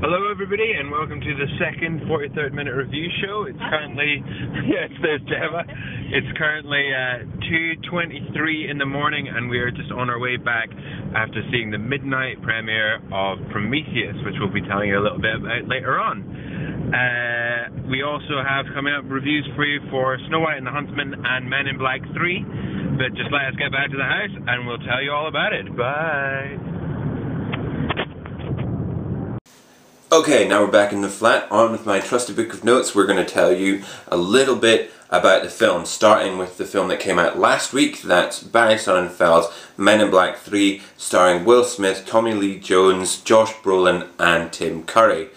Hello everybody and welcome to the second 43rd minute review show. It's currently, yes there's Gemma, it's currently 2:23 in the morning and we are just on our way back after seeing the midnight premiere of Prometheus, which we'll be telling you a little bit about later on. We also have coming up reviews for you for Snow White and the Huntsman and Men in Black 3, but just let us get back to the house and we'll tell you all about it. Bye! Okay, now we're back in the flat. On with my trusty book of notes. We're going to tell you a little bit about the film, starting with the film that came out last week. That's Barry Sonnenfeld's Men in Black 3, starring Will Smith, Tommy Lee Jones, Josh Brolin and Tim Curry.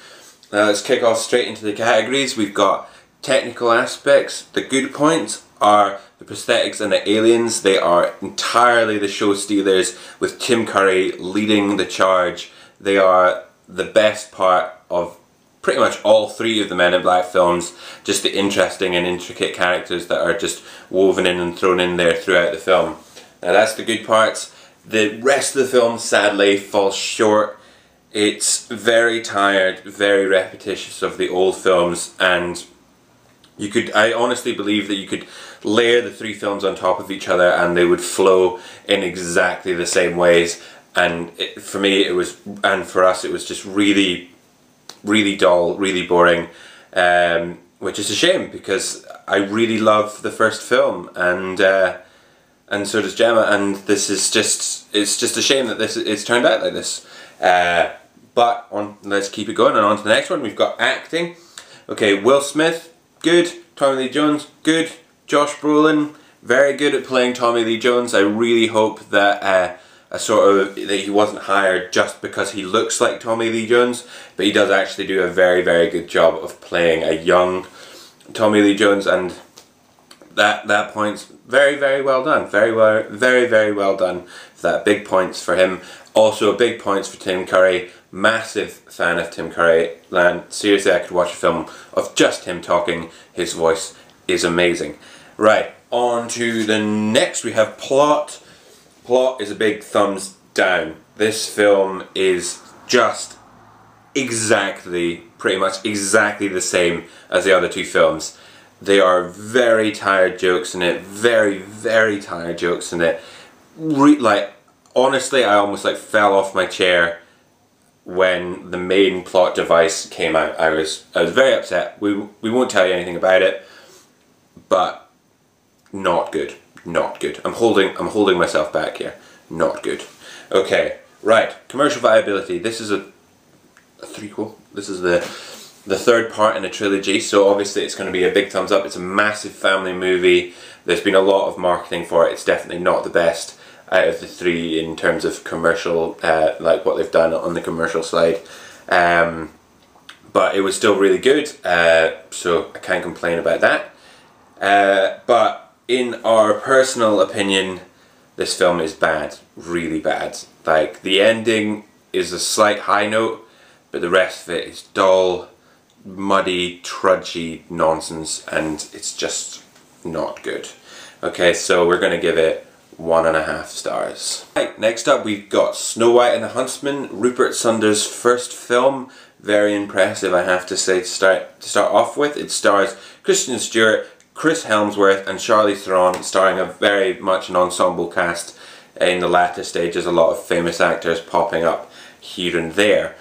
Now let's kick off straight into the categories. We've got technical aspects. The good points are the prosthetics and the aliens. They are entirely the show stealers, with Tim Curry leading the charge. They are the best part of pretty much all three of the Men in Black films, just the interesting and intricate characters that are just woven in and thrown in there throughout the film. Now that's the good parts. The rest of the film sadly falls short. It's very tired, very repetitious of the old films, and I honestly believe that you could layer the three films on top of each other and they would flow in exactly the same ways. And for me it was, and for us it was just really dull, really boring, which is a shame because I really love the first film, and so does Gemma, and this is just, it's just a shame that it's turned out like this. But let's keep it going and on to the next one. We've got acting. Okay, Will Smith, good. Tommy Lee Jones, good. Josh Brolin, very good at playing Tommy Lee Jones. I really hope that that he wasn't hired just because he looks like Tommy Lee Jones, but he does actually do a very good job of playing a young Tommy Lee Jones, and that point's very well done. Very well done for that. Big points for him. Also big points for Tim Curry. Massive fan of Tim Curry, and seriously I could watch a film of just him talking. His voice is amazing. Right, on to the next. We have plot. Plot is a big thumbs down. This film is just pretty much exactly the same as the other two films. They are very tired jokes in it, very tired jokes in it. Like, honestly, I almost fell off my chair when the main plot device came out. I was very upset. We won't tell you anything about it, but not good. Not good. I'm holding myself back here. Not good. Okay, right. Commercial viability. This is a threequel. This is the third part in a trilogy, so obviously it's going to be a big thumbs up. It's a massive family movie. There's been a lot of marketing for it. It's definitely not the best out of the three in terms of commercial, like what they've done on the commercial side. But it was still really good, so I can't complain about that. But in our personal opinion, this film is bad, really bad. Like, the ending is a slight high note, but the rest of it is dull, muddy, trudgy nonsense, and it's just not good. Okay, so we're gonna give it 1.5 stars. Right, next up we've got Snow White and the Huntsman, Rupert Sanders' first film. Very impressive, I have to say, to start off with. It stars Kristen Stewart, Chris Hemsworth and Charlize Theron, starring a very much an ensemble cast. In the latter stages, a lot of famous actors popping up here and there.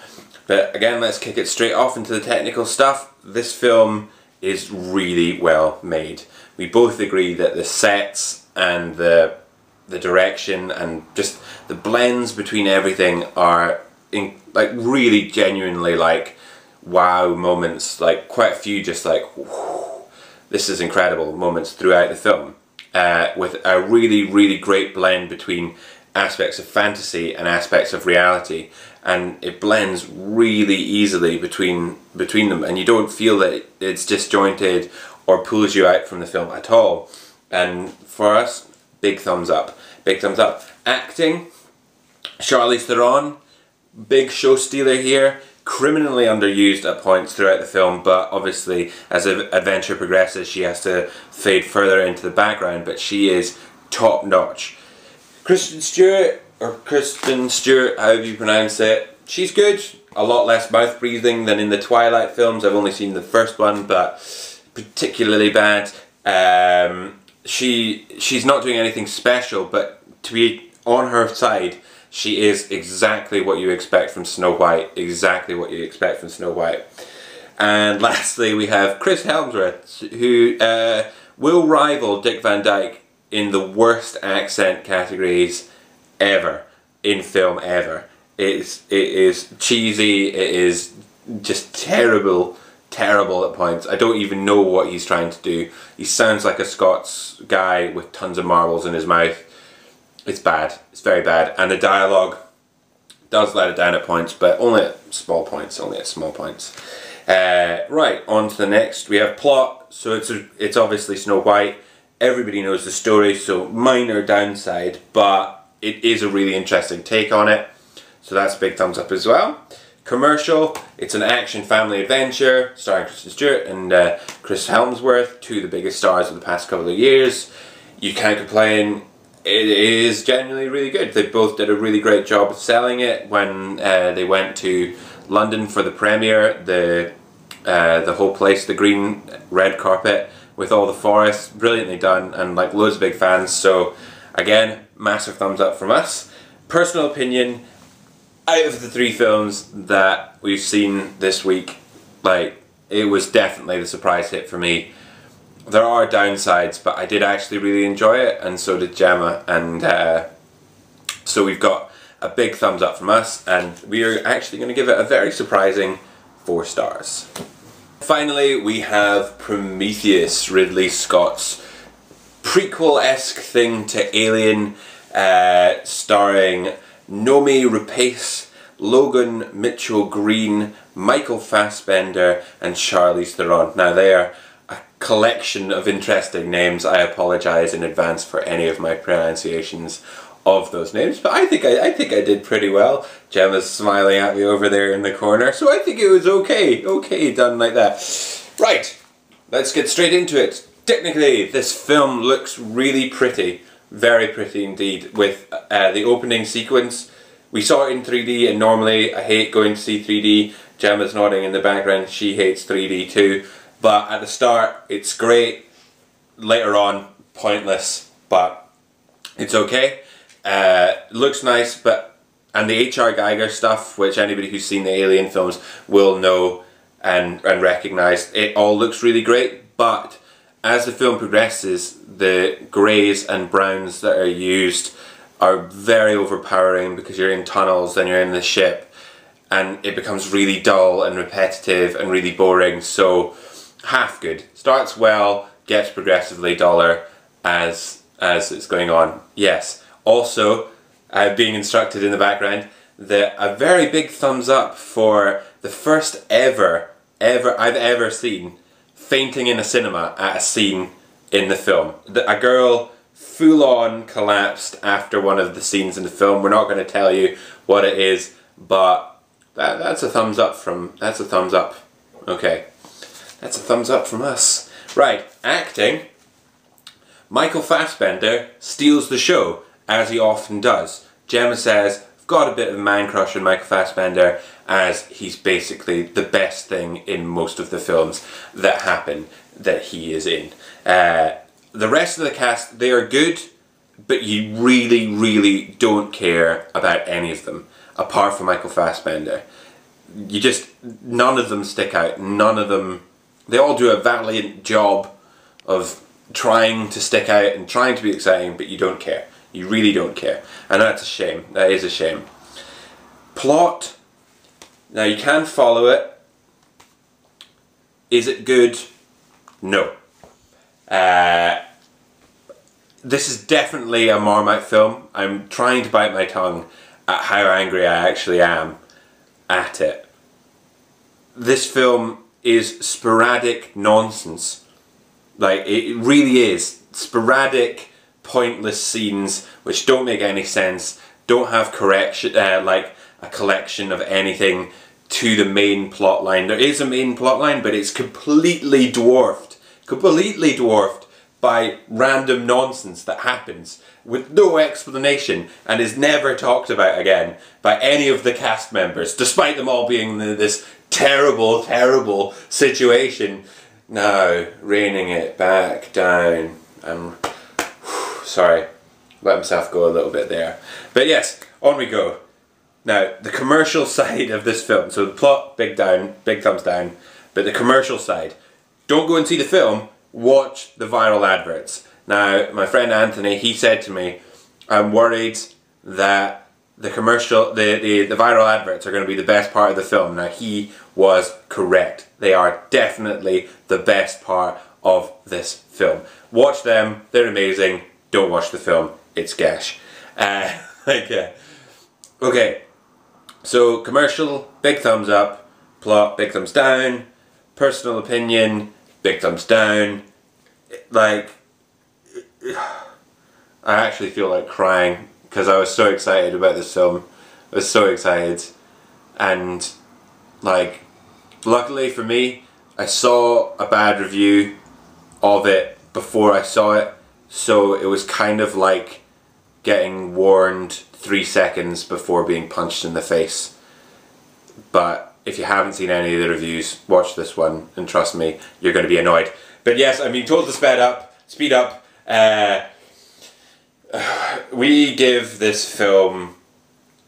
But again, let's kick it straight off into the technical stuff. This film is really well made. We both agree that the sets and the direction and just the blends between everything are really genuinely wow moments. Like, quite a few just this is incredible moments throughout the film, with a really great blend between aspects of fantasy and aspects of reality, and it blends really easily between them, and you don't feel that it's disjointed or pulls you out from the film at all. And for us, big thumbs up. Big thumbs up. Acting, Charlize Theron, big show stealer here. Criminally underused at points throughout the film, but obviously as the adventure progresses she has to fade further into the background, but she is top notch. Kristen Stewart, however you pronounce it, she's good. a lot less mouth breathing than in the Twilight films. I've only seen the first one, but particularly bad. She's not doing anything special, but to be on her side, she is exactly what you expect from Snow White. Exactly what you expect from Snow White. And lastly, we have Chris Hemsworth, who will rival Dick Van Dyke in the worst accent categories ever in film ever. It is cheesy. It is just terrible at points. I don't even know what he's trying to do. He sounds like a Scots guy with tons of marbles in his mouth. It's bad. It's very bad. And the dialogue does let it down at points, but only at small points. Right, on to the next. We have plot. So it's obviously Snow White. Everybody knows the story, so minor downside, but it is a really interesting take on it. So that's a big thumbs up as well. Commercial, it's an action family adventure starring Kristen Stewart and Chris Hemsworth, two of the biggest stars of the past couple of years. You can't complain. It is genuinely really good. They both did a really great job of selling it when they went to London for the premiere. The whole place, the green red carpet with all the forests, brilliantly done, and like loads of big fans. So again, massive thumbs up from us. Personal opinion, out of the three films that we've seen this week, like, it was definitely the surprise hit for me. There are downsides, but I did actually really enjoy it, and so did Gemma, and so we've got a big thumbs up from us, and we are actually going to give it a very surprising 4 stars. Finally, we have Prometheus, Ridley Scott's prequel-esque thing to Alien, starring Noomi Rapace, Logan Mitchell-Green, Michael Fassbender and Charlize Theron. Now they are a collection of interesting names. I apologise in advance for any of my pronunciations of those names, but I think I did pretty well. Gemma's smiling at me over there in the corner, so I think it was okay done like that. Right, let's get straight into it. Technically, this film looks really pretty, very pretty indeed, with the opening sequence. We saw it in 3D, and normally I hate going to see 3D. Gemma's nodding in the background, she hates 3D too. But at the start, it's great. Later on, pointless, but it's okay. Looks nice, and the H.R. Geiger stuff, which anybody who's seen the Alien films will know and recognise, it all looks really great, but as the film progresses, the greys and browns that are used are very overpowering because you're in tunnels, then you're in the ship, and it becomes really dull and repetitive and really boring. So half good. Starts well, gets progressively duller as it's going on. Yes. Also, being instructed in the background, a very big thumbs up for the first ever I've ever seen fainting in a cinema at a scene in the film. A girl full-on collapsed after one of the scenes in the film. We're not going to tell you what it is, but that's a thumbs up from... That's a thumbs up. Okay. That's a thumbs up from us. Right, acting. Michael Fassbender steals the show, as he often does. Gemma says, I've got a bit of a man crush on Michael Fassbender, as he's basically the best thing in most of the films that happen that he is in. The rest of the cast, they are good, but you really don't care about any of them, apart from Michael Fassbender. None of them stick out, none of them, they all do a valiant job of trying to stick out and trying to be exciting, but you don't care. You really don't care. And that's a shame. That is a shame. Plot. Now you can follow it. Is it good? No. This is definitely a Marmite film. I'm trying to bite my tongue at how angry I actually am at it. This film is sporadic nonsense. Like, it really is. Sporadic, pointless scenes which don't make any sense, don't have correction, like a collection of anything to the main plot line. There is a main plot line, but it's completely dwarfed by random nonsense that happens with no explanation and is never talked about again by any of the cast members, despite them all being in this terrible, terrible situation. Now, reining it back down. Sorry, let himself go a little bit there. But yes, on we go. Now, the commercial side of this film, so the plot, big thumbs down, but the commercial side, don't go and see the film, watch the viral adverts. Now, my friend Anthony, he said to me, I'm worried that the commercial, the viral adverts are going to be the best part of the film. Now, he was correct. They are definitely the best part of this film. Watch them, they're amazing. Don't watch the film, it's gash. Okay, so commercial, big thumbs up. Plot, big thumbs down. Personal opinion, big thumbs down. Like, I actually feel like crying because I was so excited about this film. I was so excited, and like, luckily for me, I saw a bad review of it before I saw it, so it was kind of like getting warned 3 seconds before being punched in the face. But if you haven't seen any of the reviews, watch this one, and trust me, you're going to be annoyed. But yes, I'm being told to speed up. We give this film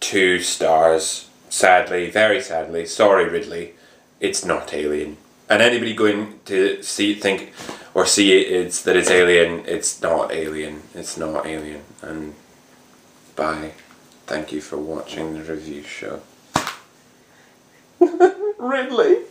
2 stars. Sadly, very sadly. Sorry, Ridley. It's not Alien. And anybody going to see it that it's Alien, it's not Alien. It's not Alien. And bye. Thank you for watching the review show. Ridley.